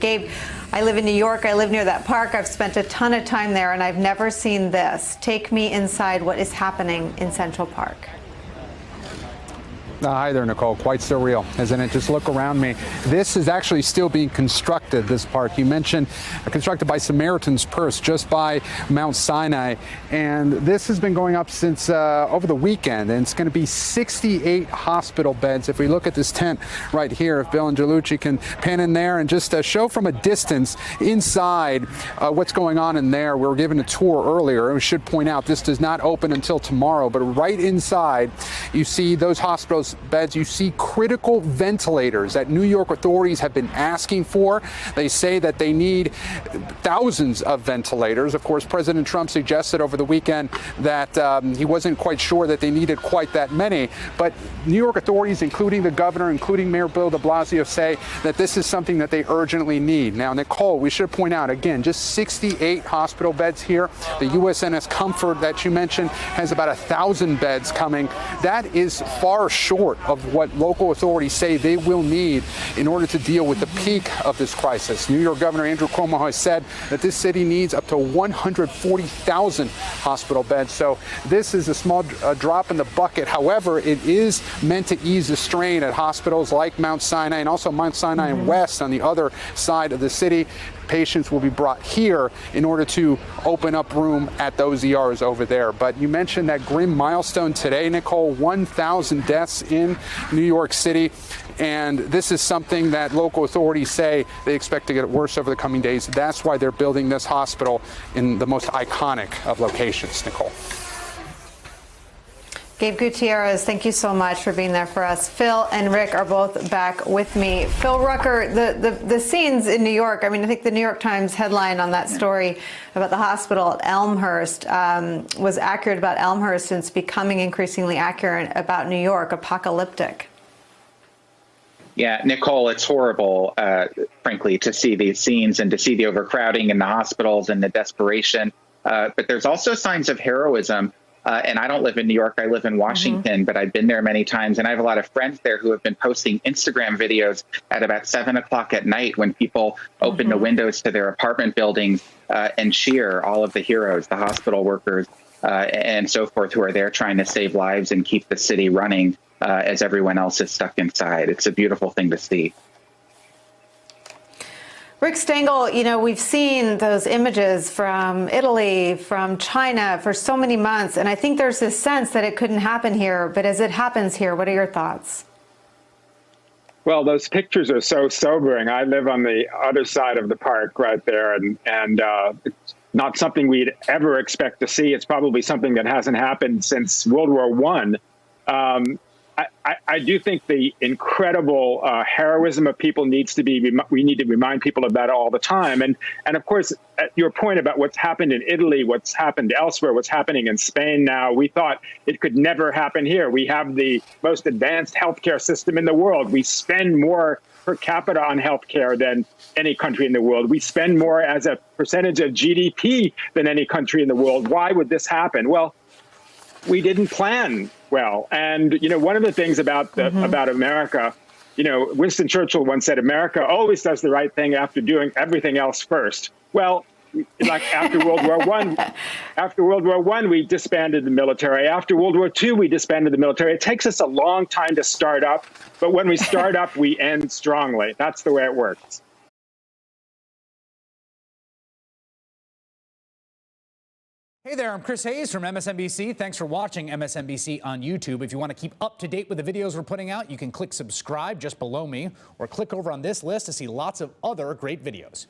Gabe, I live in New York. I live near that park. I've spent a ton of time there, and I've never seen this. Take me inside what is happening in Central Park. Hi there, Nicole. Quite surreal, isn't it? Just look around me. This is actually still being constructed, this park. You mentioned constructed by Samaritan's Purse just by Mount Sinai. And this has been going up since over the weekend. And it's going to be 68 hospital beds. If we look at this tent right here, if Bill and Jalucci can pan in there and just show from a distance inside what's going on in there. We were given a tour earlier. And we should point out this does not open until tomorrow. But right inside, you see those hospitals beds. You see critical ventilators that New York authorities have been asking for. They say that they need thousands of ventilators. Of course, President Trump suggested over the weekend that he wasn't quite sure that they needed quite that many. But New York authorities, including the governor, including Mayor Bill de Blasio, say that this is something that they urgently need. Now, Nicole, we should point out, again, just 68 hospital beds here. The USNS Comfort that you mentioned has about 1,000 beds coming. That is far short of what local authorities say they will need in order to deal with the peak of this crisis. New York Governor Andrew Cuomo has said that this city needs up to 140,000 hospital beds. So this is a small drop in the bucket. However, it is meant to ease the strain at hospitals like Mount Sinai and also Mount Sinai and West on the other side of the city. Patients will be brought here in order to open up room at those ERs over there. But you mentioned that grim milestone today, Nicole, 1,000 deaths in New York City. And this is something that local authorities say they expect to get worse over the coming days. That's why they're building this hospital in the most iconic of locations, Nicole. Gabe Gutierrez, thank you so much for being there for us. Phil and Rick are both back with me. Phil Rucker, the scenes in New York, I mean, I think the New York Times headline on that story about the hospital at Elmhurst was accurate about Elmhurst, and it's becoming increasingly accurate about New York, apocalyptic. Yeah, Nicole, it's horrible, frankly, to see these scenes and to see the overcrowding in the hospitals and the desperation. But there's also signs of heroism. And I don't live in New York, I live in Washington, but I've been there many times. And I have a lot of friends there who have been posting Instagram videos at about 7 o'clock at night when people open the windows to their apartment buildings and cheer all of the heroes, the hospital workers and so forth, who are there trying to save lives and keep the city running as everyone else is stuck inside. It's a beautiful thing to see. Rick Stengel, you know, we've seen those images from Italy, from China for so many months, and I think there's this sense that it couldn't happen here. But as it happens here, what are your thoughts? Well, those pictures are so sobering. I live on the other side of the park right there, and it's not something we'd ever expect to see. It's probably something that hasn't happened since World War I. I do think the incredible heroism of people needs to be, we need to remind people of that all the time. And of course, at your point about what's happened in Italy, what's happened elsewhere, what's happening in Spain now, we thought it could never happen here. We have the most advanced healthcare system in the world. We spend more per capita on healthcare than any country in the world. We spend more as a percentage of GDP than any country in the world. Why would this happen? Well, we didn't plan well. And, you know, one of the things about about America, you know, Winston Churchill once said, America always does the right thing after doing everything else first. Well, like after World War I, we disbanded the military. After World War II, we disbanded the military. It takes us a long time to start up, but when we start up, we end strongly. That's the way it works. Hey there, I'm Chris Hayes from MSNBC. Thanks for watching MSNBC on YouTube. If you want to keep up to date with the videos we're putting out, you can click subscribe just below me or click over on this list to see lots of other great videos.